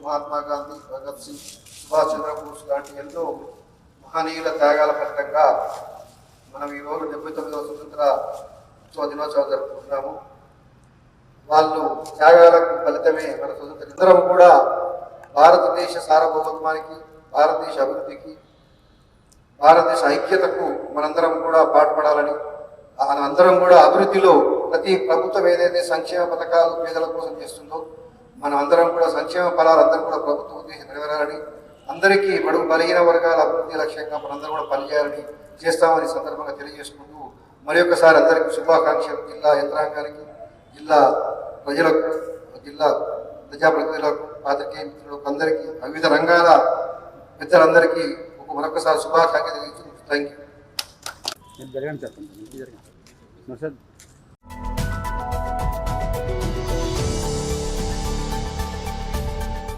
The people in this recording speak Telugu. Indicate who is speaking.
Speaker 1: మహాత్మా గాంధీ, భగత్ సింగ్, సుభాష్ చంద్రబోస్ లాంటి ఎంతో మహనీయుల త్యాగాల ఫలితంగా మనం ఈరోజు 79వ స్వతంత్ర దినోత్సవం జరుపుకుంటున్నాము. వాళ్ళు త్యాగాలకు ఫలితమే మన స్వతంత్ర. ఇద్దరం కూడా భారతదేశ సార్వభౌమత్వానికి, భారతదేశ అభివృద్ధికి, భారతదేశ ఐక్యతకు మనందరం కూడా పాటుపడాలని, అందరం కూడా అభివృద్ధిలో ప్రతి ప్రభుత్వం ఏదైతే సంక్షేమ పథకాలు పేదల కోసం చేస్తుందో మనం అందరం కూడా సంక్షేమ ఫలాలు అందరం కూడా ప్రభుత్వం ఉద్దేశం నెరవేరాలని, అందరికీ బడుగు బలహీన వర్గాల అభివృద్ధి లక్ష్యంగా మనందరం కూడా పనిచేయాలని చేస్తామని సందర్భంగా తెలియజేసుకుంటూ మరి ఒకసారి అందరికీ శుభాకాంక్షలు. జిల్లా యంత్రాంగానికి, జిల్లా ప్రజలకు, జిల్లా ప్రజాప్రతినిధులకు, పాత్రికేయ మిత్రులకు అందరికీ, వివిధ రంగాల పెద్దలందరికీ మరొకసారి శుభాకాంక్షలు తెలియజేస్తూ థ్యాంక్ యూ.